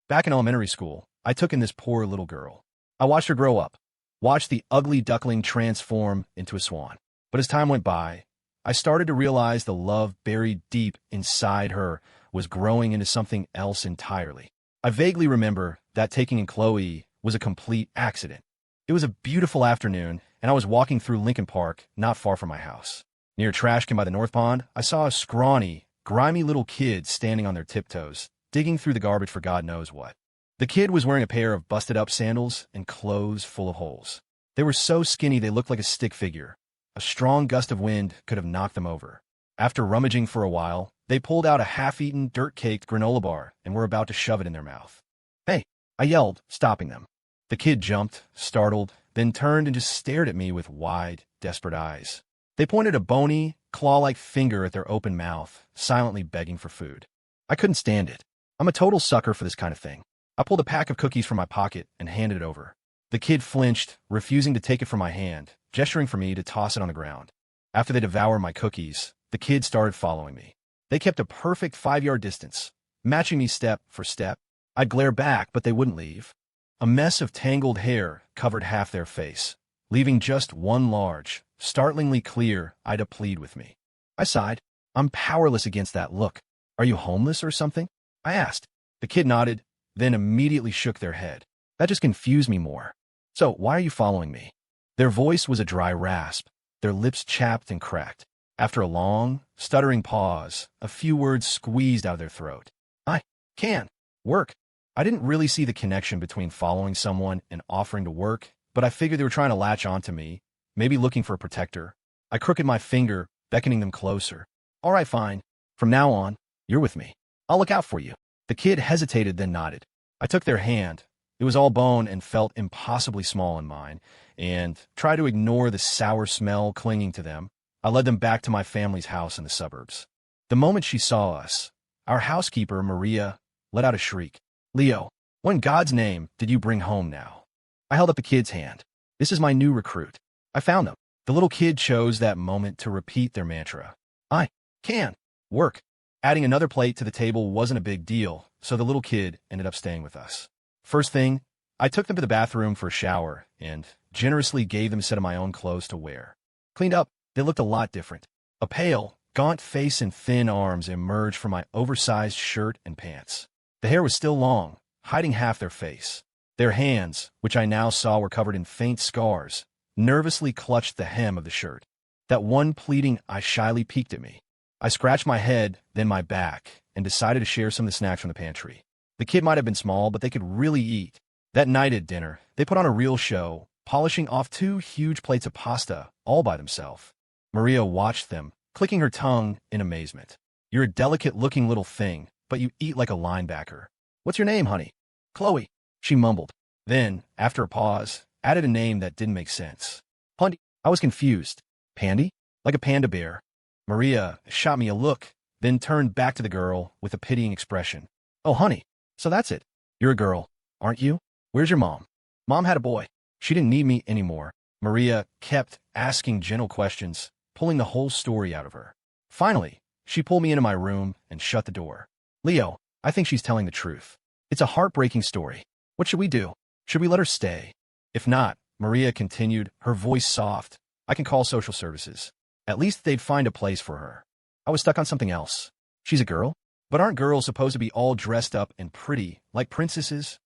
Back in elementary school, I took in this poor little girl. I watched her grow up, watched the ugly duckling transform into a swan. But as time went by, I started to realize the love buried deep inside her was growing into something else entirely. I vaguely remember that taking in Chloe was a complete accident. It was a beautiful afternoon, and I was walking through Lincoln Park, not far from my house. Near a trash can by the North Pond, I saw a scrawny, grimy little kid standing on their tiptoes, digging through the garbage for God knows what. The kid was wearing a pair of busted-up sandals and clothes full of holes. They were so skinny they looked like a stick figure. A strong gust of wind could have knocked them over. After rummaging for a while, they pulled out a half-eaten, dirt-caked granola bar and were about to shove it in their mouth. "Hey!" I yelled, stopping them. The kid jumped, startled, then turned and just stared at me with wide, desperate eyes. They pointed a bony, claw-like finger at their open mouth, silently begging for food. I couldn't stand it. I'm a total sucker for this kind of thing. I pulled a pack of cookies from my pocket and handed it over. The kid flinched, refusing to take it from my hand, gesturing for me to toss it on the ground. After they devoured my cookies, the kids started following me. They kept a perfect 5-yard distance, matching me step for step. I'd glare back, but they wouldn't leave. A mess of tangled hair covered half their face, leaving just one large, startlingly clear eye to plead with me. I sighed. I'm powerless against that look. "Are you homeless or something?" I asked. The kid nodded, then immediately shook their head. That just confused me more. "So, why are you following me?" Their voice was a dry rasp, their lips chapped and cracked. After a long, stuttering pause, a few words squeezed out of their throat. "I can work." I didn't really see the connection between following someone and offering to work, but I figured they were trying to latch onto me, maybe looking for a protector. I crooked my finger, beckoning them closer. "All right, fine. From now on, you're with me. I'll look out for you." The kid hesitated, then nodded. I took their hand. It was all bone and felt impossibly small in mine, and tried to ignore the sour smell clinging to them. I led them back to my family's house in the suburbs. The moment she saw us, our housekeeper, Maria, let out a shriek. "Leo, what in God's name did you bring home now?" I held up the kid's hand. "This is my new recruit. I found them." The little kid chose that moment to repeat their mantra. "I can work." Adding another plate to the table wasn't a big deal, so the little kid ended up staying with us. First thing, I took them to the bathroom for a shower and generously gave them a set of my own clothes to wear. Cleaned up, they looked a lot different. A pale, gaunt face and thin arms emerged from my oversized shirt and pants. The hair was still long, hiding half their face. Their hands, which I now saw were covered in faint scars, nervously clutched the hem of the shirt. That one pleading eye shyly peeked at me. I scratched my head, then my back, and decided to share some of the snacks from the pantry. The kid might have been small, but they could really eat. That night at dinner, they put on a real show, polishing off 2 huge plates of pasta, all by themselves. Maria watched them, clicking her tongue in amazement. "You're a delicate-looking little thing, but you eat like a linebacker. What's your name, honey?" "Chloe," she mumbled. Then, after a pause, added a name that didn't make sense. "Pundy." I was confused. "Pandy? Like a panda bear?" Maria shot me a look, then turned back to the girl with a pitying expression. "Oh, honey, so that's it. You're a girl, aren't you? Where's your mom?" "Mom had a boy. She didn't need me anymore." Maria kept asking gentle questions, pulling the whole story out of her. Finally, she pulled me into my room and shut the door. "Leo, I think she's telling the truth. It's a heartbreaking story. What should we do? Should we let her stay? If not," Maria continued, her voice soft, "I can call social services. At least they'd find a place for her." I was stuck on something else. She's a girl? But aren't girls supposed to be all dressed up and pretty, like princesses?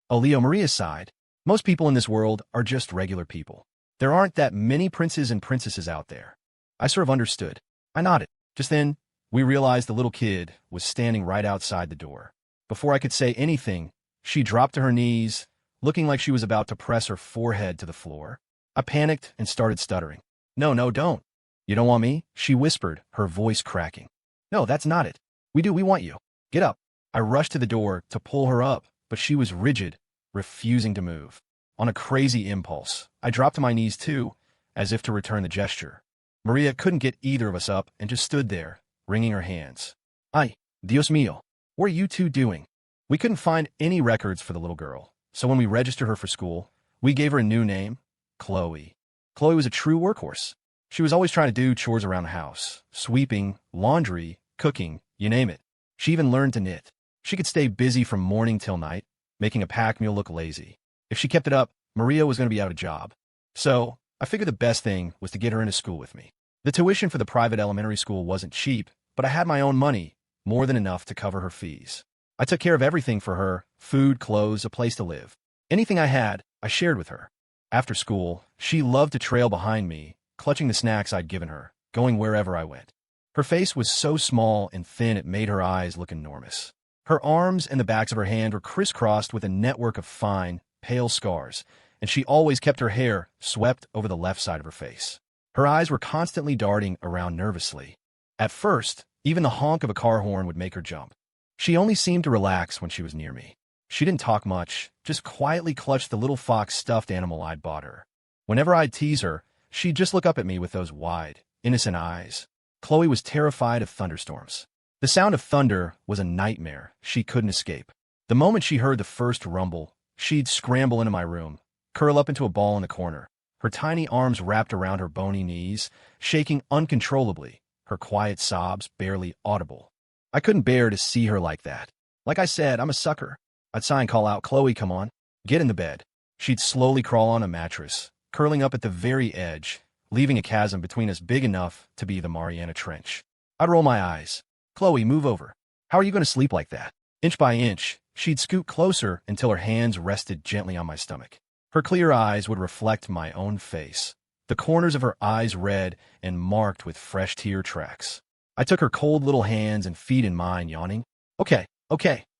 "Oh, Leo," Maria sighed. "Most people in this world are just regular people. There aren't that many princes and princesses out there." I sort of understood. I nodded. Just then, we realized the little kid was standing right outside the door. Before I could say anything, she dropped to her knees, looking like she was about to press her forehead to the floor. I panicked and started stuttering. "No, no, don't." "You don't want me?" she whispered, her voice cracking. "No, that's not it. We want you. Get up." I rushed to the door to pull her up, but she was rigid, refusing to move. On a crazy impulse, I dropped to my knees too, as if to return the gesture. Maria couldn't get either of us up and just stood there, wringing her hands. "Ay, Dios mío, what are you two doing?" We couldn't find any records for the little girl, so when we registered her for school, we gave her a new name, Chloe. Chloe was a true workhorse. She was always trying to do chores around the house, sweeping, laundry, cooking, you name it. She even learned to knit. She could stay busy from morning till night, making a packed meal look lazy. If she kept it up, Maria was going to be out of job. So, I figured the best thing was to get her into school with me. The tuition for the private elementary school wasn't cheap, but I had my own money, more than enough to cover her fees. I took care of everything for her: food, clothes, a place to live. Anything I had, I shared with her. After school, she loved to trail behind me, clutching the snacks I'd given her, going wherever I went. Her face was so small and thin it made her eyes look enormous. Her arms and the backs of her hand were crisscrossed with a network of fine, pale scars, and she always kept her hair swept over the left side of her face. Her eyes were constantly darting around nervously. At first, even the honk of a car horn would make her jump. She only seemed to relax when she was near me. She didn't talk much, just quietly clutched the little fox stuffed animal I'd bought her. Whenever I'd tease her, she'd just look up at me with those wide, innocent eyes. Chloe was terrified of thunderstorms. The sound of thunder was a nightmare she couldn't escape. The moment she heard the first rumble, she'd scramble into my room, curl up into a ball in the corner, her tiny arms wrapped around her bony knees, shaking uncontrollably, her quiet sobs barely audible. I couldn't bear to see her like that. Like I said, I'm a sucker. I'd sigh and call out, "Chloe, come on, get in the bed." She'd slowly crawl on a mattress, curling up at the very edge, leaving a chasm between us big enough to be the Mariana Trench. I'd roll my eyes. "Chloe, move over. How are you going to sleep like that?" Inch by inch, she'd scoot closer until her hands rested gently on my stomach. Her clear eyes would reflect my own face, the corners of her eyes red and marked with fresh tear tracks. I took her cold little hands and feet in mine, yawning. Okay,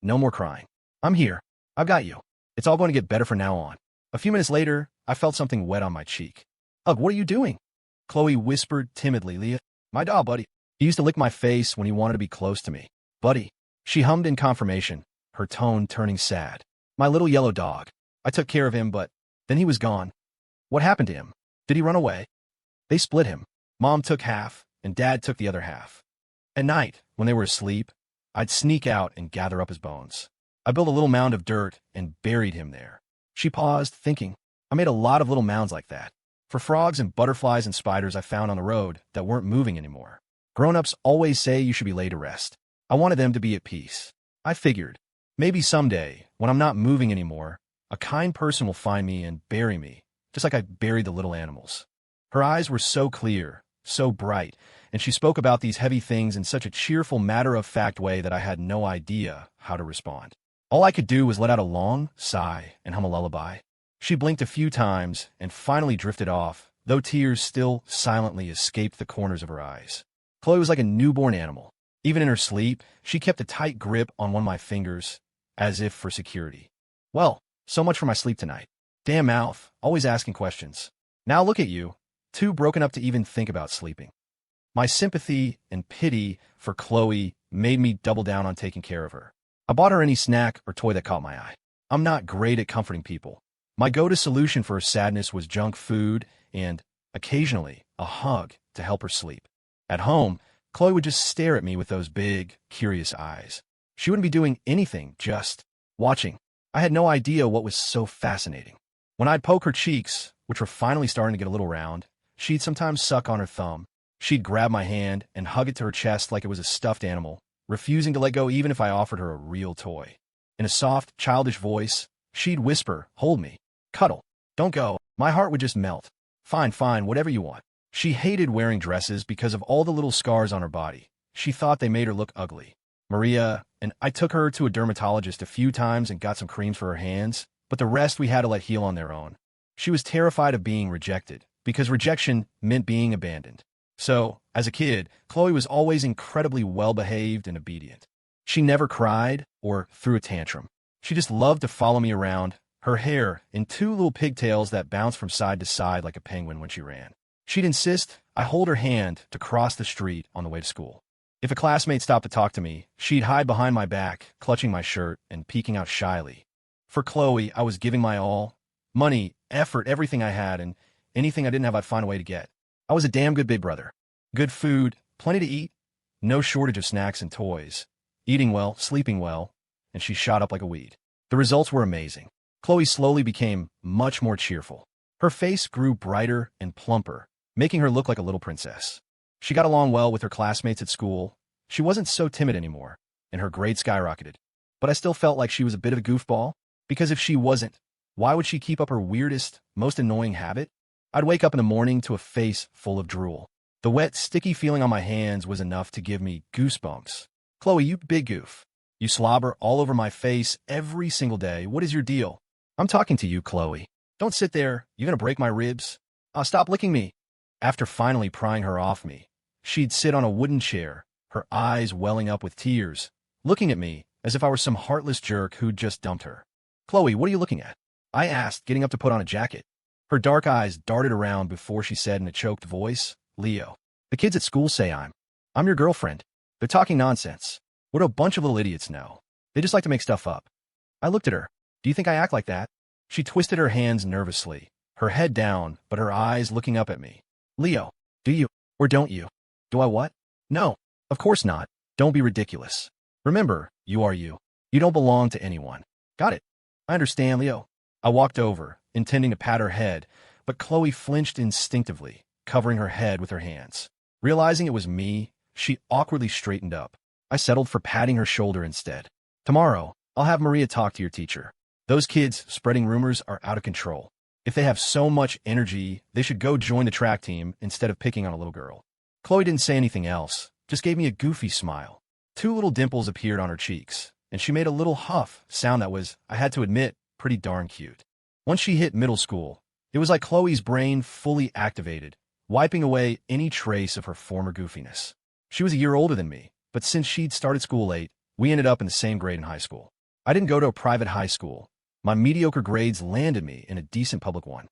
no more crying. I'm here. I've got you. It's all going to get better from now on." A few minutes later, I felt something wet on my cheek. "Ugh, what are you doing?" Chloe whispered timidly. "Leah, my dog, buddy. He used to lick my face when he wanted to be close to me. Buddy." She hummed in confirmation, her tone turning sad. "My little yellow dog. I took care of him, but then he was gone." "What happened to him? Did he run away?" "They split him. Mom took half, and Dad took the other half. At night, when they were asleep, I'd sneak out and gather up his bones. I built a little mound of dirt and buried him there." She paused, thinking. "I made a lot of little mounds like that, for frogs and butterflies and spiders I found on the road that weren't moving anymore. Grown-ups always say you should be laid to rest. I wanted them to be at peace. I figured, maybe someday, when I'm not moving anymore, a kind person will find me and bury me, just like I buried the little animals." Her eyes were so clear, so bright, and she spoke about these heavy things in such a cheerful, matter-of-fact way that I had no idea how to respond. All I could do was let out a long sigh and hum a lullaby. She blinked a few times and finally drifted off, though tears still silently escaped the corners of her eyes. Chloe was like a newborn animal. Even in her sleep, she kept a tight grip on one of my fingers, as if for security. "Well, so much for my sleep tonight. Damn mouth, always asking questions. Now look at you, too broken up to even think about sleeping." My sympathy and pity for Chloe made me double down on taking care of her. I bought her any snack or toy that caught my eye. I'm not great at comforting people. My go-to solution for her sadness was junk food and, occasionally, a hug to help her sleep. At home, Chloe would just stare at me with those big, curious eyes. She wouldn't be doing anything, just watching. I had no idea what was so fascinating. When I'd poke her cheeks, which were finally starting to get a little round, she'd sometimes suck on her thumb. She'd grab my hand and hug it to her chest like it was a stuffed animal, refusing to let go even if I offered her a real toy. In a soft, childish voice, she'd whisper, "Hold me. Cuddle. Don't go." My heart would just melt. Fine, whatever you want." She hated wearing dresses because of all the little scars on her body. She thought they made her look ugly. Maria and I took her to a dermatologist a few times and got some creams for her hands, but the rest we had to let heal on their own. She was terrified of being rejected, because rejection meant being abandoned. So, as a kid, Chloe was always incredibly well-behaved and obedient. She never cried or threw a tantrum. She just loved to follow me around, her hair in two little pigtails that bounced from side to side like a penguin when she ran. She'd insist I hold her hand to cross the street on the way to school. If a classmate stopped to talk to me, she'd hide behind my back, clutching my shirt and peeking out shyly. For Chloe, I was giving my all. Money, effort, everything I had, and anything I didn't have I'd find a way to get. I was a damn good big brother. Good food, plenty to eat, no shortage of snacks and toys. Eating well, sleeping well, and she shot up like a weed. The results were amazing. Chloe slowly became much more cheerful. Her face grew brighter and plumper, making her look like a little princess. She got along well with her classmates at school. She wasn't so timid anymore, and her grades skyrocketed. but I still felt like she was a bit of a goofball. Because if she wasn't, why would she keep up her weirdest, most annoying habit? I'd wake up in the morning to a face full of drool. The wet, sticky feeling on my hands was enough to give me goosebumps. Chloe, you big goof. You slobber all over my face every single day. What is your deal? I'm talking to you, Chloe. Don't sit there. You're gonna break my ribs. Stop licking me. After finally prying her off me, she'd sit on a wooden chair, her eyes welling up with tears, looking at me as if I were some heartless jerk who'd just dumped her. Chloe, what are you looking at? I asked, getting up to put on a jacket. Her dark eyes darted around before she said in a choked voice, Leo, the kids at school say I'm your girlfriend. They're talking nonsense. What do a bunch of little idiots know? They just like to make stuff up. I looked at her. Do you think I act like that? She twisted her hands nervously, her head down, but her eyes looking up at me. Leo, do you, or don't you? Do I what? No, of course not. Don't be ridiculous. Remember, you are you. You don't belong to anyone. Got it. I understand, Leo. I walked over, intending to pat her head, but Chloe flinched instinctively, covering her head with her hands. Realizing it was me, she awkwardly straightened up. I settled for patting her shoulder instead. Tomorrow, I'll have Maria talk to your teacher. Those kids spreading rumors are out of control. If they have so much energy, they should go join the track team instead of picking on a little girl. Chloe didn't say anything else, just gave me a goofy smile. 2 little dimples appeared on her cheeks, and she made a little huff sound that was, I had to admit, pretty darn cute. Once she hit middle school, it was like Chloe's brain fully activated, wiping away any trace of her former goofiness. She was a year older than me, but since she'd started school late, we ended up in the same grade in high school. I didn't go to a private high school. My mediocre grades landed me in a decent public one.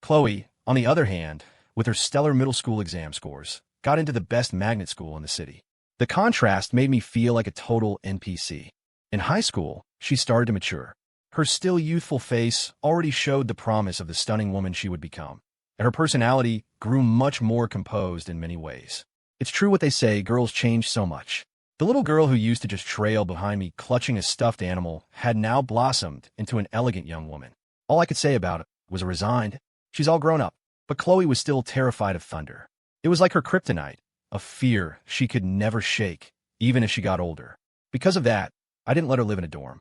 Chloe, on the other hand, with her stellar middle school exam scores, got into the best magnet school in the city. The contrast made me feel like a total NPC. In high school, she started to mature. Her still youthful face already showed the promise of the stunning woman she would become, and her personality grew much more composed in many ways. It's true what they say, girls change so much. The little girl who used to just trail behind me clutching a stuffed animal had now blossomed into an elegant young woman. All I could say about it was resigned. She's all grown up, but Chloe was still terrified of thunder. It was like her kryptonite, a fear she could never shake, even as she got older. Because of that, I didn't let her live in a dorm.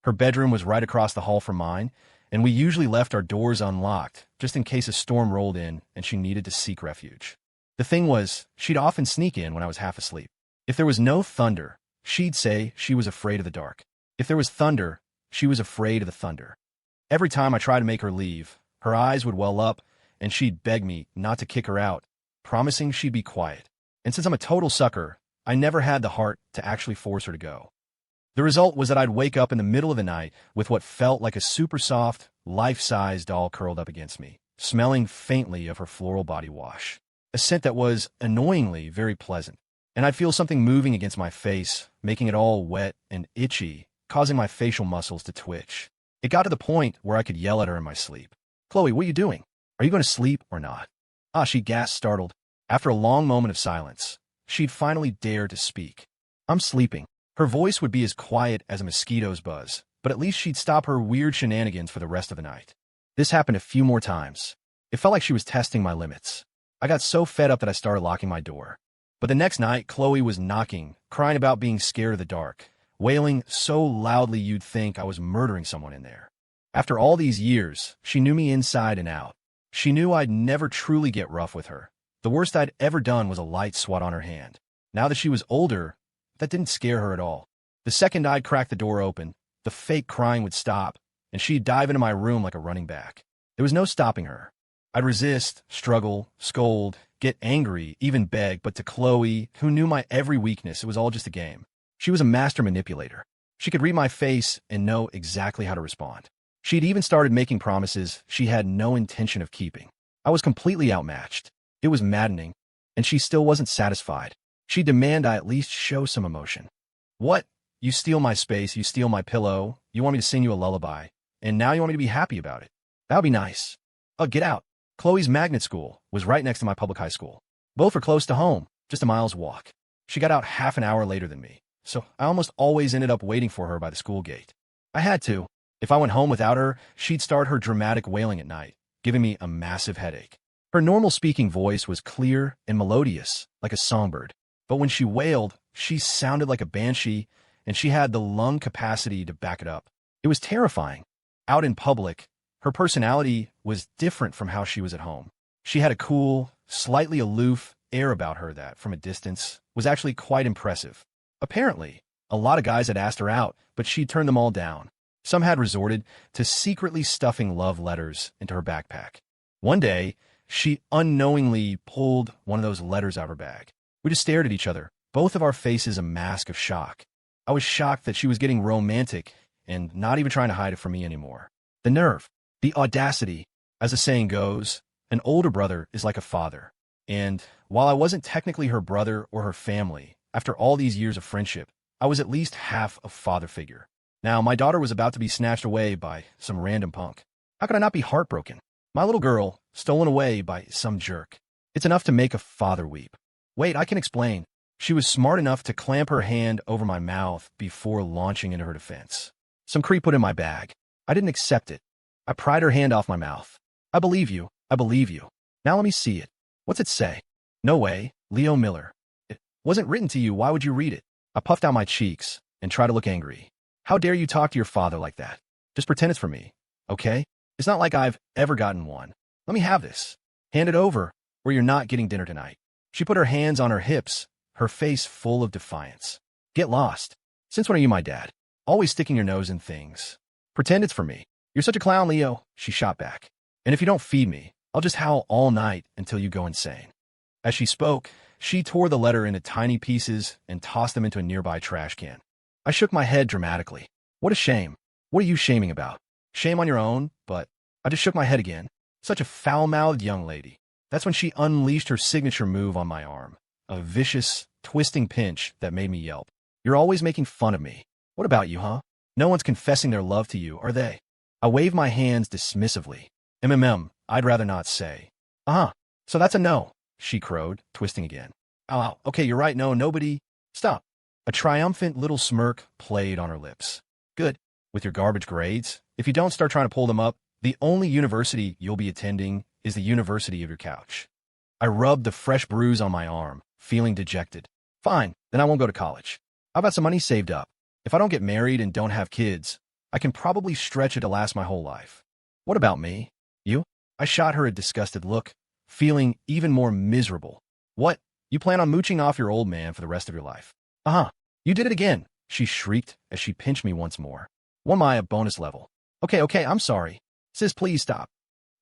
Her bedroom was right across the hall from mine, and we usually left our doors unlocked, just in case a storm rolled in and she needed to seek refuge. The thing was, she'd often sneak in when I was half asleep. If there was no thunder, she'd say she was afraid of the dark. If there was thunder, she was afraid of the thunder. Every time I tried to make her leave, her eyes would well up, and she'd beg me not to kick her out, promising she'd be quiet. And since I'm a total sucker, I never had the heart to actually force her to go. The result was that I'd wake up in the middle of the night with what felt like a super soft, life-size doll curled up against me, smelling faintly of her floral body wash, a scent that was annoyingly very pleasant. And I'd feel something moving against my face, making it all wet and itchy, causing my facial muscles to twitch. It got to the point where I could yell at her in my sleep. Chloe, what are you doing? Are you going to sleep or not? She gasped, startled. After a long moment of silence, she'd finally dared to speak. I'm sleeping. Her voice would be as quiet as a mosquito's buzz, but at least she'd stop her weird shenanigans for the rest of the night. This happened a few more times. It felt like she was testing my limits. I got so fed up that I started locking my door. But the next night, Chloe was knocking, crying about being scared of the dark, wailing so loudly you'd think I was murdering someone in there. After all these years, she knew me inside and out. She knew I'd never truly get rough with her. The worst I'd ever done was a light swat on her hand. Now that she was older, that didn't scare her at all. The second I'd crack the door open, the fake crying would stop, and she'd dive into my room like a running back. There was no stopping her. I'd resist, struggle, scold, get angry, even beg, but to Chloe, who knew my every weakness, it was all just a game. She was a master manipulator. She could read my face and know exactly how to respond. She'd even started making promises she had no intention of keeping. I was completely outmatched. It was maddening, and she still wasn't satisfied. She'd demand I at least show some emotion. What? You steal my space, you steal my pillow, you want me to sing you a lullaby, and now you want me to be happy about it. That would be nice. Oh, get out. Chloe's magnet school was right next to my public high school. Both were close to home, just a mile's walk. She got out half an hour later than me, so I almost always ended up waiting for her by the school gate. I had to. If I went home without her, she'd start her dramatic wailing at night, giving me a massive headache. Her normal speaking voice was clear and melodious, like a songbird. But when she wailed, she sounded like a banshee, and she had the lung capacity to back it up. It was terrifying. Out in public, her personality was different from how she was at home. She had a cool, slightly aloof air about her that, from a distance, was actually quite impressive. Apparently, a lot of guys had asked her out, but she'd turned them all down. Some had resorted to secretly stuffing love letters into her backpack. One day, she unknowingly pulled one of those letters out of her bag. We just stared at each other, both of our faces a mask of shock. I was shocked that she was getting romantic and not even trying to hide it from me anymore. The nerve, the audacity. As the saying goes, an older brother is like a father. And while I wasn't technically her brother or her family, after all these years of friendship, I was at least half a father figure. Now, my daughter was about to be snatched away by some random punk. How could I not be heartbroken? My little girl, stolen away by some jerk. It's enough to make a father weep. Wait, I can explain. She was smart enough to clamp her hand over my mouth before launching into her defense. Some creep put in my bag. I didn't accept it. I pried her hand off my mouth. I believe you. I believe you. Now let me see it. What's it say? No way, Leo Miller. It wasn't written to you. Why would you read it? I puffed out my cheeks and tried to look angry. How dare you talk to your father like that? Just pretend it's for me, okay? It's not like I've ever gotten one. Let me have this. Hand it over, or you're not getting dinner tonight. She put her hands on her hips, her face full of defiance. Get lost. Since when are you my dad? Always sticking your nose in things. Pretend it's for me. You're such a clown, Leo, she shot back. And if you don't feed me, I'll just howl all night until you go insane. As she spoke, she tore the letter into tiny pieces and tossed them into a nearby trash can. I shook my head dramatically. What a shame. What are you shaming about? Shame on your own, but I just shook my head again. Such a foul-mouthed young lady. That's when she unleashed her signature move on my arm. A vicious, twisting pinch that made me yelp. You're always making fun of me. What about you, huh? No one's confessing their love to you, are they? I waved my hands dismissively. I'd rather not say. Uh-huh. So that's a no, she crowed, twisting again. Oh, okay, you're right. No, nobody. Stop. A triumphant little smirk played on her lips. Good. With your garbage grades, if you don't start trying to pull them up, the only university you'll be attending is the university of your couch. I rubbed the fresh bruise on my arm, feeling dejected. Fine, then I won't go to college. I've got some money saved up. If I don't get married and don't have kids, I can probably stretch it to last my whole life. What about me? You? I shot her a disgusted look, feeling even more miserable. What? You plan on mooching off your old man for the rest of your life? Uh-huh. You did it again, she shrieked as she pinched me once more. One my bonus level. Okay, I'm sorry. Sis, please stop.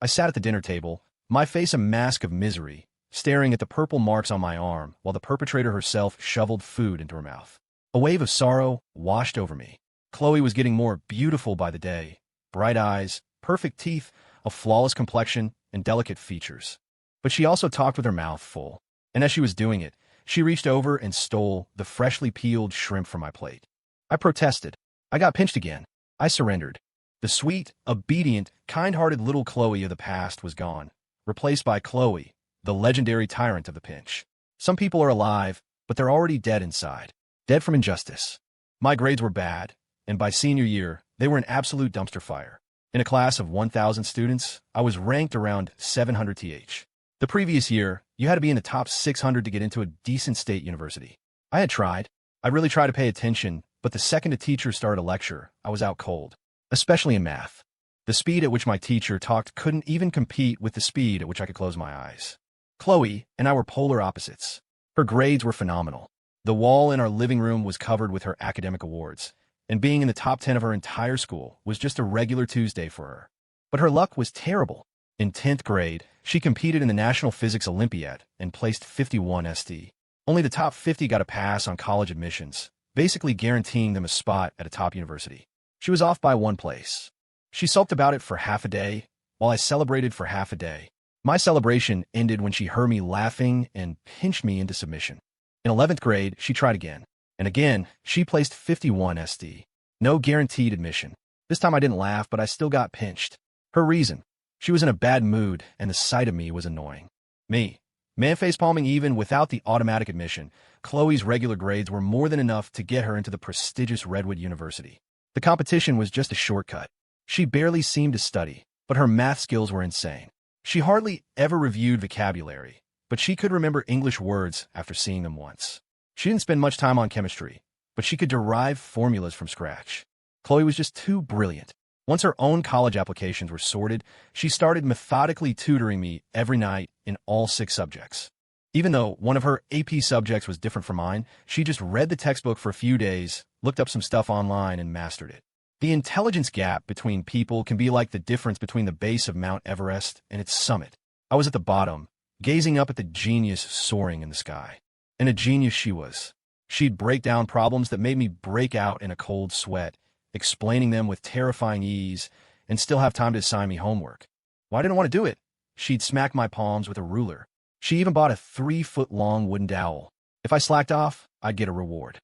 I sat at the dinner table, my face a mask of misery, staring at the purple marks on my arm while the perpetrator herself shoveled food into her mouth. A wave of sorrow washed over me. Chloe was getting more beautiful by the day. Bright eyes, perfect teeth, a flawless complexion, and delicate features. But she also talked with her mouth full. And as she was doing it, she reached over and stole the freshly peeled shrimp from my plate. I protested. I got pinched again. I surrendered. The sweet, obedient, kind-hearted little Chloe of the past was gone, replaced by Chloe, the legendary tyrant of the pinch. Some people are alive, but they're already dead inside. Dead from injustice. My grades were bad, and by senior year, they were an absolute dumpster fire. In a class of 1,000 students, I was ranked around 700 th. The previous year, you had to be in the top 600 to get into a decent state university. I had tried. I really tried to pay attention, but the second a teacher started a lecture, I was out cold. Especially in math. The speed at which my teacher talked couldn't even compete with the speed at which I could close my eyes. Chloe and I were polar opposites. Her grades were phenomenal. The wall in our living room was covered with her academic awards, and being in the top 10 of her entire school was just a regular Tuesday for her. But her luck was terrible. In 10th grade, she competed in the National Physics Olympiad and placed 51 st. Only the top 50 got a pass on college admissions, basically guaranteeing them a spot at a top university. She was off by one place. She sulked about it for half a day, while I celebrated for half a day. My celebration ended when she heard me laughing and pinched me into submission. In 11th grade, she tried again. And again, she placed 51 st. No guaranteed admission. This time I didn't laugh, but I still got pinched. Her reason? She was in a bad mood, and the sight of me was annoying. Me. Man face-palming even without the automatic admission, Chloe's regular grades were more than enough to get her into the prestigious Redwood University. The competition was just a shortcut. She barely seemed to study, but her math skills were insane. She hardly ever reviewed vocabulary, but she could remember English words after seeing them once. She didn't spend much time on chemistry, but she could derive formulas from scratch. Chloe was just too brilliant. Once her own college applications were sorted, she started methodically tutoring me every night in all 6 subjects. Even though one of her AP subjects was different from mine, she just read the textbook for a few days, looked up some stuff online, and mastered it. The intelligence gap between people can be like the difference between the base of Mount Everest and its summit. I was at the bottom, gazing up at the genius soaring in the sky. And a genius she was. She'd break down problems that made me break out in a cold sweat, explaining them with terrifying ease, and still have time to assign me homework. Why didn't I want to do it? She'd smack my palms with a ruler. She even bought a 3-foot-long wooden dowel. If I slacked off, I'd get a reward.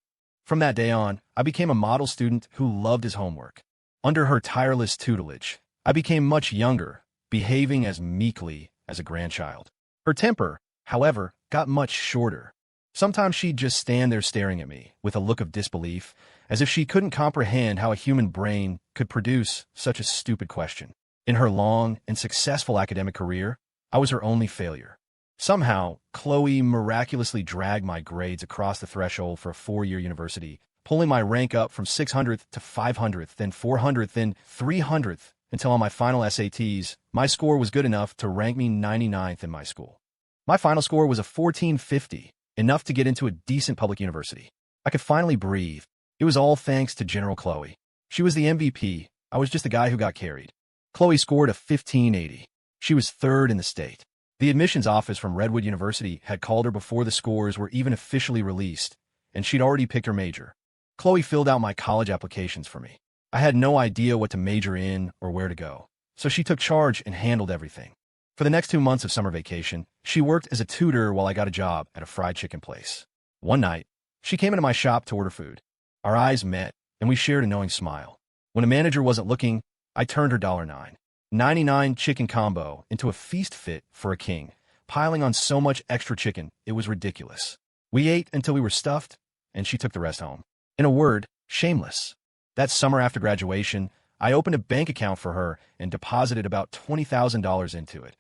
From that day on, I became a model student who loved his homework. Under her tireless tutelage, I became much younger, behaving as meekly as a grandchild. Her temper, however, got much shorter. Sometimes she'd just stand there staring at me with a look of disbelief, as if she couldn't comprehend how a human brain could produce such a stupid question. In her long and successful academic career, I was her only failure. Somehow, Chloe miraculously dragged my grades across the threshold for a 4-year university, pulling my rank up from 600th to 500th, then 400th, then 300th, until on my final SATs, my score was good enough to rank me 99th in my school. My final score was a 1450, enough to get into a decent public university. I could finally breathe. It was all thanks to General Chloe. She was the MVP. I was just the guy who got carried. Chloe scored a 1580. She was 3rd in the state. The admissions office from Redwood University had called her before the scores were even officially released, and she'd already picked her major. Chloe filled out my college applications for me. I had no idea what to major in or where to go, so she took charge and handled everything. For the next 2 months of summer vacation, she worked as a tutor while I got a job at a fried chicken place. One night, she came into my shop to order food. Our eyes met, and we shared a knowing smile. When a manager wasn't looking, I turned her $9.99 chicken combo into a feast fit for a king, piling on so much extra chicken it was ridiculous. We ate until we were stuffed, and she took the rest home. In a word, shameless. That summer after graduation, I opened a bank account for her and deposited about $20,000 into it,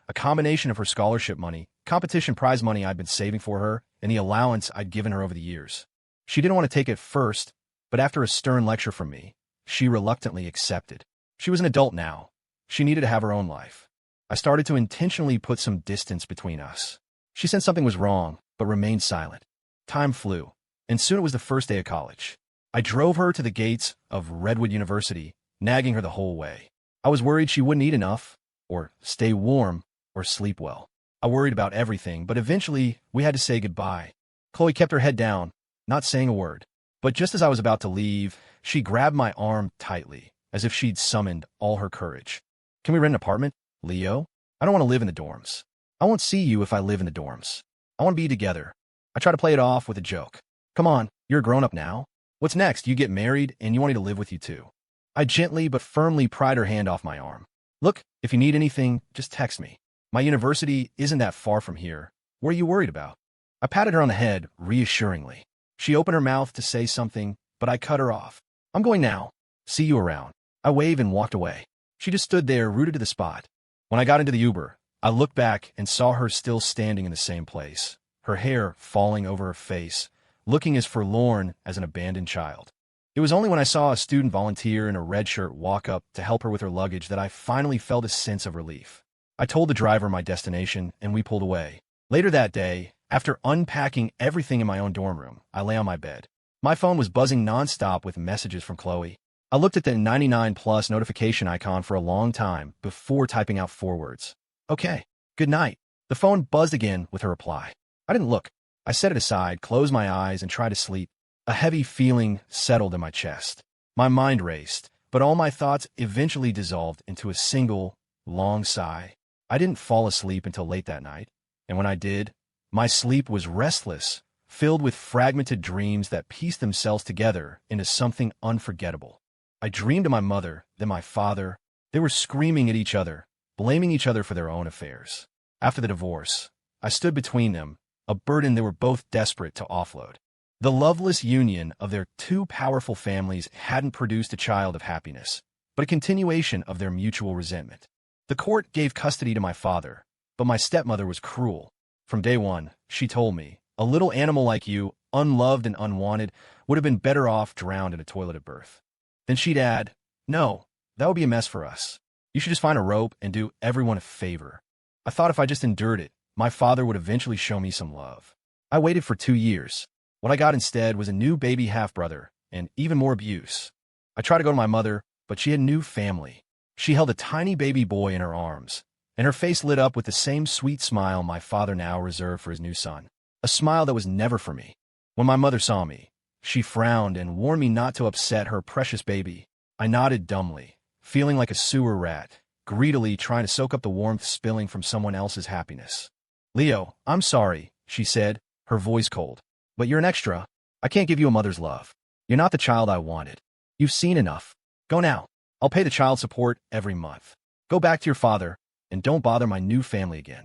a combination of her scholarship money, competition prize money I'd been saving for her, and the allowance I'd given her over the years. She didn't want to take it first, but after a stern lecture from me, she reluctantly accepted. She was an adult now. She needed to have her own life. I started to intentionally put some distance between us. She sensed something was wrong, but remained silent. Time flew, and soon it was the first day of college. I drove her to the gates of Redwood University, nagging her the whole way. I was worried she wouldn't eat enough, or stay warm, or sleep well. I worried about everything, but eventually we had to say goodbye. Chloe kept her head down, not saying a word. But just as I was about to leave, she grabbed my arm tightly, as if she'd summoned all her courage. Can we rent an apartment, Leo? I don't want to live in the dorms. I won't see you if I live in the dorms. I want to be together. I try to play it off with a joke. Come on, you're a grown-up now. What's next? You get married, and you want me to live with you too. I gently but firmly pried her hand off my arm. Look, if you need anything, just text me. My university isn't that far from here. What are you worried about? I patted her on the head reassuringly. She opened her mouth to say something, but I cut her off. I'm going now. See you around. I waved and walked away. She just stood there, rooted to the spot. When I got into the Uber, I looked back and saw her still standing in the same place, her hair falling over her face, looking as forlorn as an abandoned child. It was only when I saw a student volunteer in a red shirt walk up to help her with her luggage that I finally felt a sense of relief. I told the driver my destination, and we pulled away. Later that day, after unpacking everything in my own dorm room, I lay on my bed. My phone was buzzing nonstop with messages from Chloe. I looked at the 99+ notification icon for a long time before typing out 4 words. Okay, good night. The phone buzzed again with her reply. I didn't look. I set it aside, closed my eyes, and tried to sleep. A heavy feeling settled in my chest. My mind raced, but all my thoughts eventually dissolved into a single, long sigh. I didn't fall asleep until late that night, and when I did, my sleep was restless, filled with fragmented dreams that pieced themselves together into something unforgettable. I dreamed of my mother, then my father. They were screaming at each other, blaming each other for their own affairs. After the divorce, I stood between them, a burden they were both desperate to offload. The loveless union of their 2 powerful families hadn't produced a child of happiness, but a continuation of their mutual resentment. The court gave custody to my father, but my stepmother was cruel. From day one, she told me, a little animal like you, unloved and unwanted, would have been better off drowned in a toilet at birth. Then she'd add, "No, that would be a mess for us. You should just find a rope and do everyone a favor." I thought if I just endured it, my father would eventually show me some love. I waited for 2 years. What I got instead was a new baby half-brother and even more abuse. I tried to go to my mother, but she had a new family. She held a tiny baby boy in her arms, and her face lit up with the same sweet smile my father now reserved for his new son. A smile that was never for me. When my mother saw me, she frowned and warned me not to upset her precious baby. I nodded dumbly, feeling like a sewer rat, greedily trying to soak up the warmth spilling from someone else's happiness. "Leo, I'm sorry," she said, her voice cold. "But you're an extra. I can't give you a mother's love. You're not the child I wanted. You've seen enough. Go now. I'll pay the child support every month. Go back to your father, and don't bother my new family again."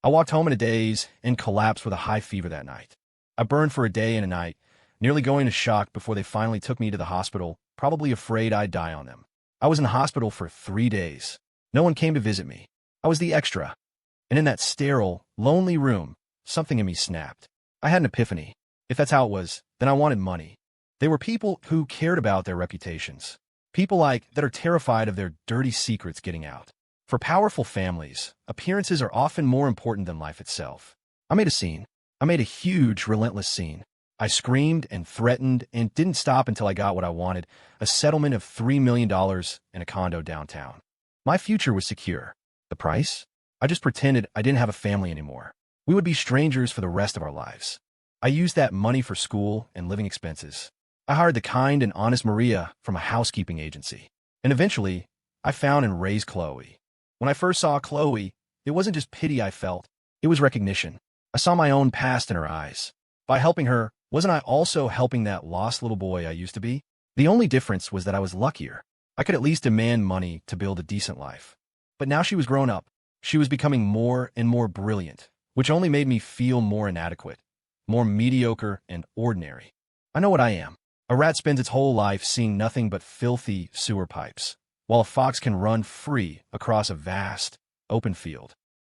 I walked home in a daze and collapsed with a high fever that night. I burned for a day and a night, nearly going to shock before they finally took me to the hospital, probably afraid I'd die on them. I was in the hospital for 3 days. No one came to visit me. I was the extra. And in that sterile, lonely room, something in me snapped. I had an epiphany. If that's how it was, then I wanted money. They were people who cared about their reputations. People that are terrified of their dirty secrets getting out. For powerful families, appearances are often more important than life itself. I made a scene. I made a huge, relentless scene. I screamed and threatened and didn't stop until I got what I wanted, a settlement of $3 million and a condo downtown. My future was secure. The price? I just pretended I didn't have a family anymore. We would be strangers for the rest of our lives. I used that money for school and living expenses. I hired the kind and honest Maria from a housekeeping agency. And eventually, I found and raised Chloe. When I first saw Chloe, it wasn't just pity I felt, it was recognition. I saw my own past in her eyes. By helping her, wasn't I also helping that lost little boy I used to be? The only difference was that I was luckier. I could at least demand money to build a decent life. But now she was grown up. She was becoming more and more brilliant, which only made me feel more inadequate, more mediocre and ordinary. I know what I am. A rat spends its whole life seeing nothing but filthy sewer pipes, while a fox can run free across a vast, open field.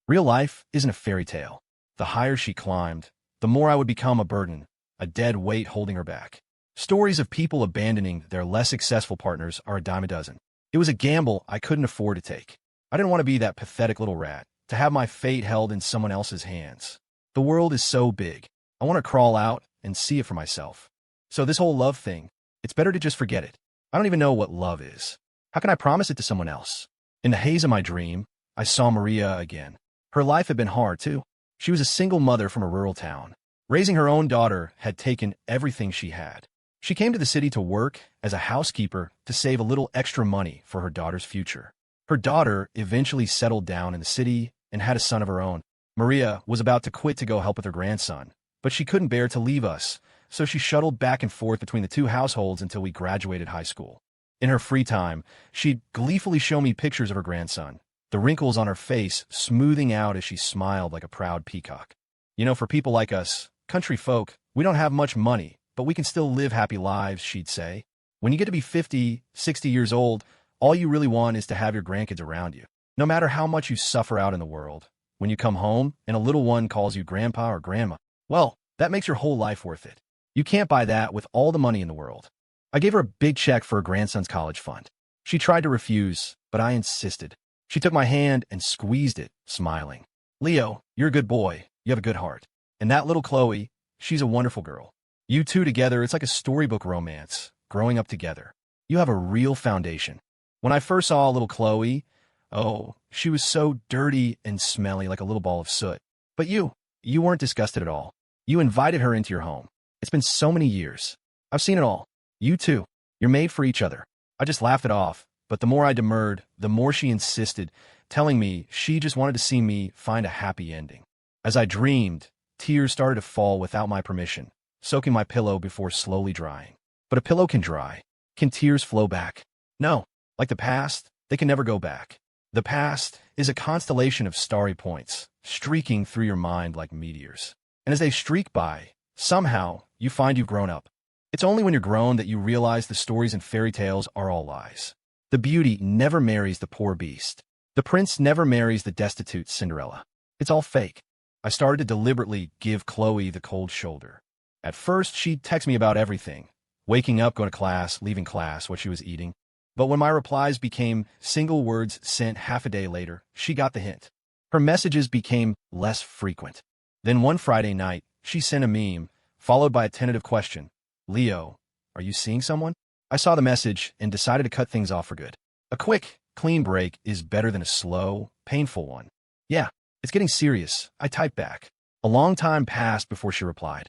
Real life isn't a fairy tale. The higher she climbed, the more I would become a burden, a dead weight holding her back. Stories of people abandoning their less successful partners are a dime a dozen. It was a gamble I couldn't afford to take. I didn't want to be that pathetic little rat, to have my fate held in someone else's hands. The world is so big. I want to crawl out and see it for myself. So this whole love thing, it's better to just forget it. I don't even know what love is. How can I promise it to someone else? In the haze of my dream, I saw Maria again. Her life had been hard, too. She was a single mother from a rural town. Raising her own daughter had taken everything she had. She came to the city to work as a housekeeper to save a little extra money for her daughter's future. Her daughter eventually settled down in the city and had a son of her own. Maria was about to quit to go help with her grandson, but she couldn't bear to leave us, so she shuttled back and forth between the two households until we graduated high school. In her free time, she'd gleefully show me pictures of her grandson, the wrinkles on her face smoothing out as she smiled like a proud peacock. You know, for people like us, country folk, we don't have much money, but we can still live happy lives, she'd say. When you get to be 50, 60 years old, all you really want is to have your grandkids around you. No matter how much you suffer out in the world, when you come home and a little one calls you grandpa or grandma, well, that makes your whole life worth it. You can't buy that with all the money in the world. I gave her a big check for her grandson's college fund. She tried to refuse, but I insisted. She took my hand and squeezed it, smiling. "Leo, you're a good boy. You have a good heart. And that little Chloe, she's a wonderful girl. You two together, it's like a storybook romance, growing up together. You have a real foundation." When I first saw little Chloe, oh, she was so dirty and smelly like a little ball of soot. But you weren't disgusted at all. You invited her into your home. It's been so many years. I've seen it all. You too. You're made for each other. I just laughed it off, but the more I demurred, the more she insisted, telling me she just wanted to see me find a happy ending. As I dreamed, tears started to fall without my permission, soaking my pillow before slowly drying. But a pillow can dry. Can tears flow back? No. Like the past, they can never go back. The past is a constellation of starry points, streaking through your mind like meteors. And as they streak by, somehow, you find you've grown up. It's only when you're grown that you realize the stories and fairy tales are all lies. The beauty never marries the poor beast. The prince never marries the destitute Cinderella. It's all fake. I started to deliberately give Chloe the cold shoulder. At first, she'd text me about everything. waking up, going to class, leaving class, what she was eating. But when my replies became single words sent half a day later, she got the hint. Her messages became less frequent. Then one Friday night, she sent a meme, followed by a tentative question. Leo, are you seeing someone? I saw the message and decided to cut things off for good. A quick, clean break is better than a slow, painful one. Yeah, it's getting serious, I typed back. A long time passed before she replied.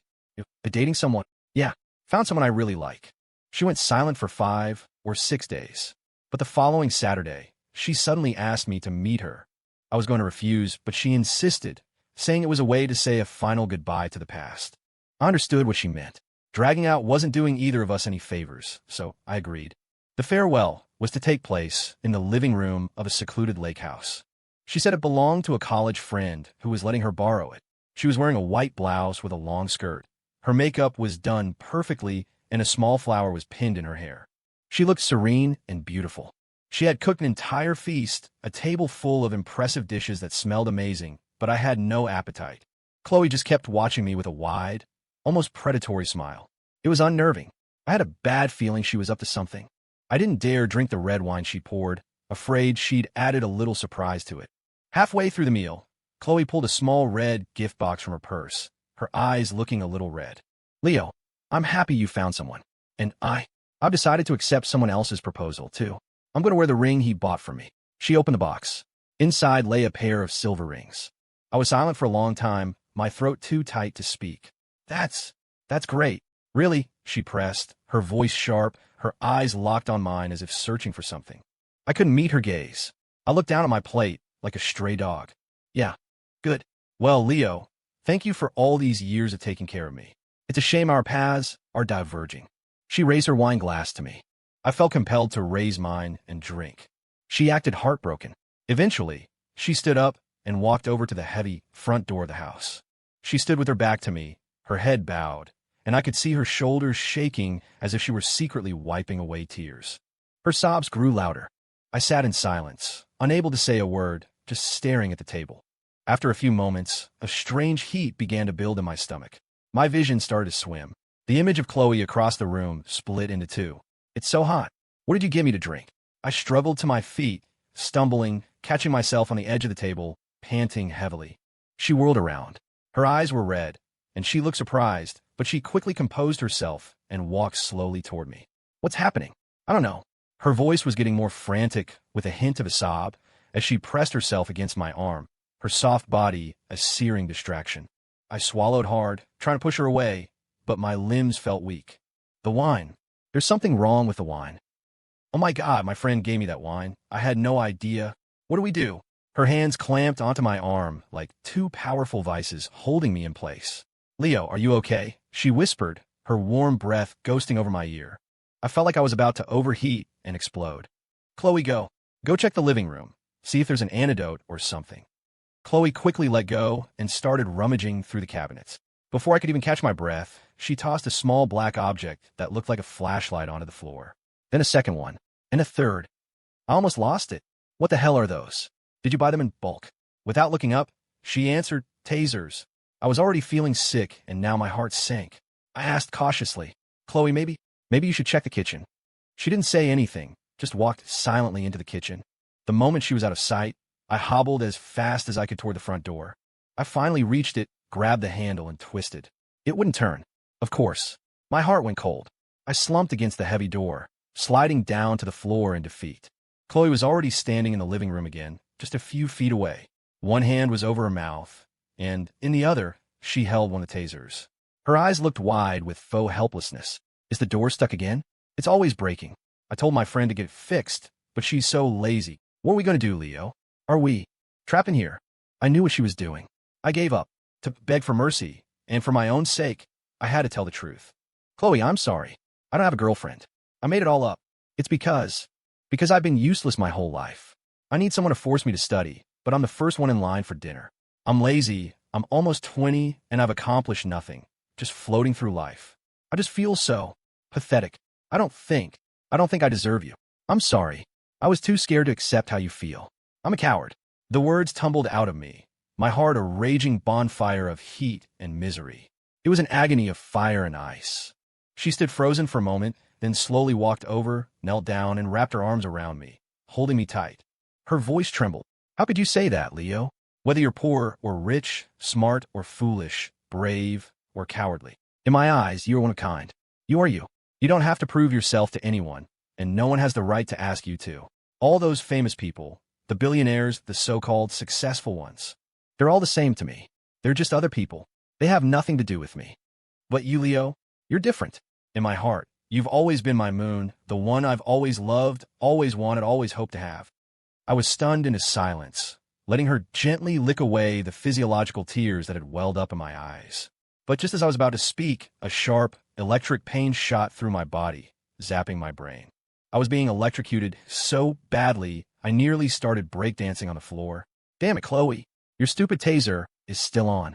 Dating someone? Yeah, found someone I really like. She went silent for 5 or 6 days. But the following Saturday, she suddenly asked me to meet her. I was going to refuse, but she insisted, saying it was a way to say a final goodbye to the past. I understood what she meant. Dragging out wasn't doing either of us any favors, so I agreed. The farewell was to take place in the living room of a secluded lake house. She said it belonged to a college friend who was letting her borrow it. She was wearing a white blouse with a long skirt. Her makeup was done perfectly, and a small flower was pinned in her hair. She looked serene and beautiful. She had cooked an entire feast, a table full of impressive dishes that smelled amazing, but I had no appetite. Chloe just kept watching me with a wide, almost predatory smile. It was unnerving. I had a bad feeling she was up to something. I didn't dare drink the red wine she poured, afraid she'd added a little surprise to it. Halfway through the meal, Chloe pulled a small red gift box from her purse, her eyes looking a little red. Leo, I'm happy you found someone. And I've decided to accept someone else's proposal, too. I'm going to wear the ring he bought for me. She opened the box. Inside lay a pair of silver rings. I was silent for a long time, my throat too tight to speak. That's great. Really? She pressed, her voice sharp, her eyes locked on mine as if searching for something. I couldn't meet her gaze. I looked down at my plate like a stray dog. Yeah, good. Well, Leo, thank you for all these years of taking care of me. It's a shame our paths are diverging. She raised her wine glass to me. I felt compelled to raise mine and drink. She acted heartbroken. Eventually, she stood up and walked over to the heavy front door of the house. She stood with her back to me, her head bowed, and I could see her shoulders shaking as if she were secretly wiping away tears. Her sobs grew louder. I sat in silence, unable to say a word, just staring at the table. After a few moments, a strange heat began to build in my stomach. My vision started to swim. The image of Chloe across the room split into two. It's so hot. What did you give me to drink? I struggled to my feet, stumbling, catching myself on the edge of the table, panting heavily. She whirled around. Her eyes were red, and she looked surprised, but she quickly composed herself and walked slowly toward me. What's happening? I don't know. Her voice was getting more frantic, with a hint of a sob, as she pressed herself against my arm, her soft body a searing distraction. I swallowed hard, trying to push her away, but my limbs felt weak. The wine. There's something wrong with the wine. Oh my God, my friend gave me that wine. I had no idea. What do we do? Her hands clamped onto my arm like two powerful vices holding me in place. Leo, are you okay? She whispered, her warm breath ghosting over my ear. I felt like I was about to overheat and explode. Chloe, go check the living room. See if there's an antidote or something. Chloe quickly let go and started rummaging through the cabinets. Before I could even catch my breath, she tossed a small black object that looked like a flashlight onto the floor. Then a second one, and a third. I almost lost it. What the hell are those? Did you buy them in bulk? Without looking up, she answered, tasers. I was already feeling sick, and now my heart sank. I asked cautiously, Chloe, maybe you should check the kitchen. She didn't say anything, just walked silently into the kitchen. The moment she was out of sight, I hobbled as fast as I could toward the front door. I finally reached it, grabbed the handle, and twisted. It wouldn't turn. Of course. My heart went cold. I slumped against the heavy door, sliding down to the floor in defeat. Chloe was already standing in the living room again, just a few feet away. One hand was over her mouth, and in the other, she held one of the tasers. Her eyes looked wide with faux helplessness. Is the door stuck again? It's always breaking. I told my friend to get it fixed, but she's so lazy. What are we going to do, Leo? Are we trapped in here? I knew what she was doing. I gave up, to beg for mercy, and for my own sake, I had to tell the truth. Chloe, I'm sorry. I don't have a girlfriend. I made it all up. It's because I've been useless my whole life. I need someone to force me to study, but I'm the first one in line for dinner. I'm lazy, I'm almost 20, and I've accomplished nothing, just floating through life. I just feel so pathetic. I don't think I deserve you. I'm sorry. I was too scared to accept how you feel. I'm a coward. The words tumbled out of me, my heart a raging bonfire of heat and misery. It was an agony of fire and ice. She stood frozen for a moment, then slowly walked over, knelt down, and wrapped her arms around me, holding me tight. Her voice trembled. How could you say that, Leo? Whether you're poor or rich, smart or foolish, brave or cowardly. In my eyes, you are one of a kind. You are you. You don't have to prove yourself to anyone, and no one has the right to ask you to. All those famous people, the billionaires, the so-called successful ones, they're all the same to me. They're just other people. They have nothing to do with me. But you, Leo, you're different. In my heart, you've always been my moon, the one I've always loved, always wanted, always hoped to have. I was stunned into silence, letting her gently lick away the physiological tears that had welled up in my eyes. But just as I was about to speak, a sharp, electric pain shot through my body, zapping my brain. I was being electrocuted so badly, I nearly started breakdancing on the floor. Damn it, Chloe. Your stupid taser is still on.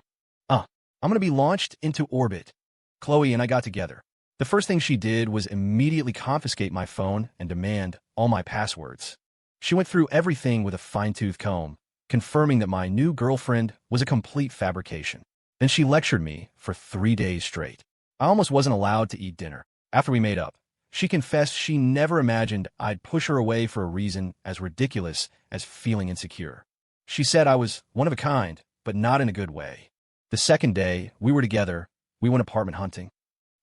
I'm going to be launched into orbit. Chloe and I got together. The first thing she did was immediately confiscate my phone and demand all my passwords. She went through everything with a fine-tooth comb, confirming that my new girlfriend was a complete fabrication. Then she lectured me for 3 days straight. I almost wasn't allowed to eat dinner. After we made up, she confessed she never imagined I'd push her away for a reason as ridiculous as feeling insecure. She said I was one of a kind, but not in a good way. The second day we were together, we went apartment hunting.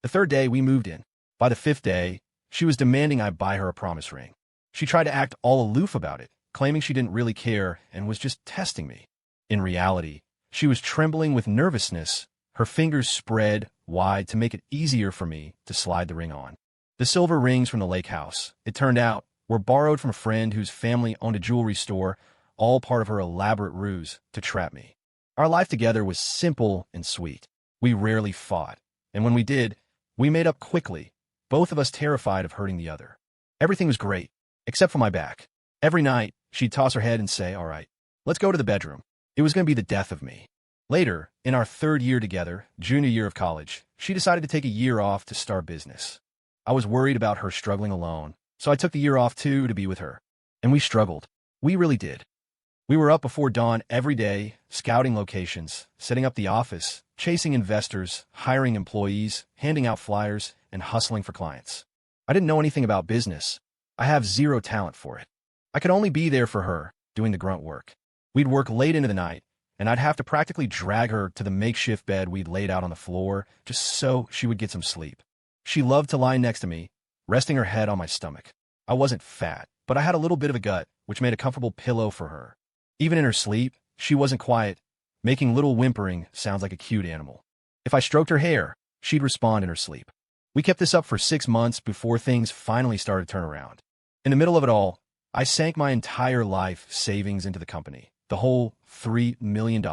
The third day we moved in. By the fifth day, she was demanding I buy her a promise ring. She tried to act all aloof about it, claiming she didn't really care and was just testing me. In reality, she was trembling with nervousness, her fingers spread wide to make it easier for me to slide the ring on. The silver rings from the lake house, it turned out, were borrowed from a friend whose family owned a jewelry store, all part of her elaborate ruse to trap me. Our life together was simple and sweet. We rarely fought, and when we did, we made up quickly, both of us terrified of hurting the other. Everything was great, except for my back. Every night, she'd toss her head and say, "All right, let's go to the bedroom." It was going to be the death of me. Later, in our third year together, junior year of college, she decided to take a year off to start business. I was worried about her struggling alone, so I took the year off too to be with her. And we struggled. We really did. We were up before dawn every day, scouting locations, setting up the office, chasing investors, hiring employees, handing out flyers, and hustling for clients. I didn't know anything about business. I have zero talent for it. I could only be there for her, doing the grunt work. We'd work late into the night, and I'd have to practically drag her to the makeshift bed we'd laid out on the floor just so she would get some sleep. She loved to lie next to me, resting her head on my stomach. I wasn't fat, but I had a little bit of a gut, which made a comfortable pillow for her. Even in her sleep, she wasn't quiet, making little whimpering sounds like a cute animal. If I stroked her hair, she'd respond in her sleep. We kept this up for 6 months before things finally started to turn around. In the middle of it all, I sank my entire life savings into the company, the whole $3 million.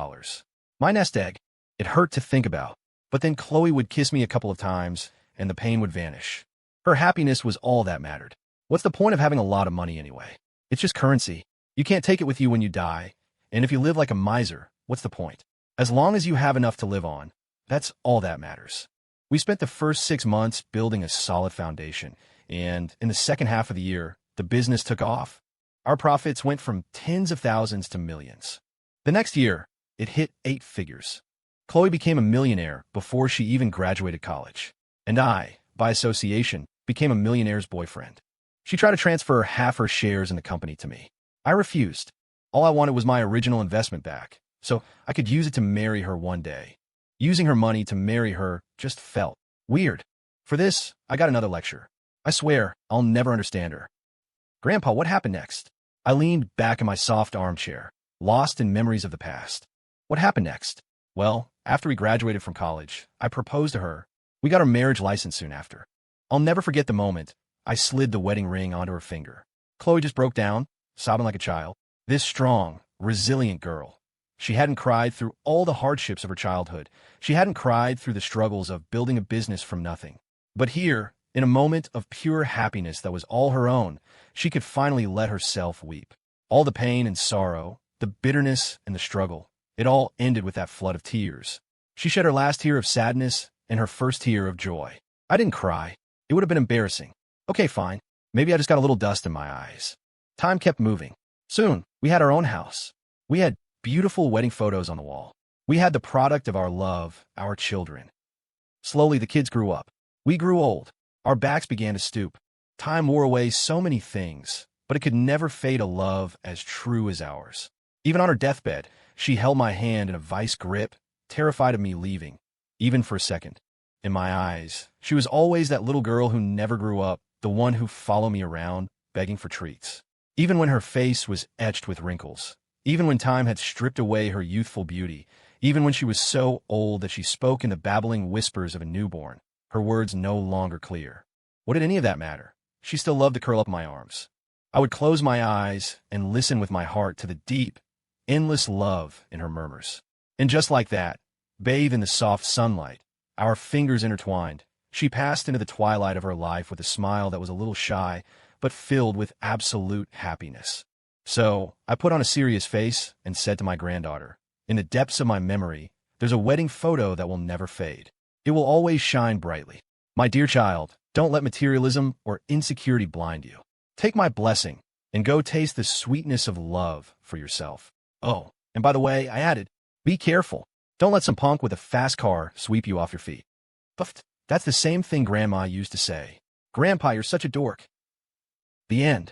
My nest egg. It hurt to think about, but then Chloe would kiss me a couple of times, and the pain would vanish. Her happiness was all that mattered. What's the point of having a lot of money anyway? It's just currency. You can't take it with you when you die, and if you live like a miser, what's the point? As long as you have enough to live on, that's all that matters. We spent the first 6 months building a solid foundation, and in the second half of the year, the business took off. Our profits went from tens of thousands to millions. The next year, it hit 8 figures. Chloe became a millionaire before she even graduated college, and I, by association, became a millionaire's boyfriend. She tried to transfer half her shares in the company to me. I refused. All I wanted was my original investment back, so I could use it to marry her one day. Using her money to marry her just felt weird. For this, I got another lecture. I swear, I'll never understand her. Grandpa, what happened next? I leaned back in my soft armchair, lost in memories of the past. What happened next? Well, after we graduated from college, I proposed to her. We got our marriage license soon after. I'll never forget the moment I slid the wedding ring onto her finger. Chloe just broke down, sobbing like a child. This strong, resilient girl. She hadn't cried through all the hardships of her childhood. She hadn't cried through the struggles of building a business from nothing. But here, in a moment of pure happiness that was all her own, she could finally let herself weep. All the pain and sorrow, the bitterness and the struggle, it all ended with that flood of tears. She shed her last tear of sadness and her first tear of joy. I didn't cry. It would have been embarrassing. Okay, fine. Maybe I just got a little dust in my eyes. Time kept moving. Soon, we had our own house. We had beautiful wedding photos on the wall. We had the product of our love, our children. Slowly, the kids grew up. We grew old. Our backs began to stoop. Time wore away so many things, but it could never fade a love as true as ours. Even on her deathbed, she held my hand in a vice grip, terrified of me leaving, even for a second. In my eyes, she was always that little girl who never grew up, the one who followed me around, begging for treats. Even when her face was etched with wrinkles, even when time had stripped away her youthful beauty, even when she was so old that she spoke in the babbling whispers of a newborn, her words no longer clear. What did any of that matter? She still loved to curl up in my arms. I would close my eyes and listen with my heart to the deep, endless love in her murmurs. And just like that, bathed in the soft sunlight, our fingers intertwined, she passed into the twilight of her life with a smile that was a little shy, but filled with absolute happiness. So, I put on a serious face and said to my granddaughter, in the depths of my memory, there's a wedding photo that will never fade. It will always shine brightly. My dear child, don't let materialism or insecurity blind you. Take my blessing and go taste the sweetness of love for yourself. Oh, and by the way, I added, be careful. Don't let some punk with a fast car sweep you off your feet. But that's the same thing Grandma used to say. Grandpa, you're such a dork. The end.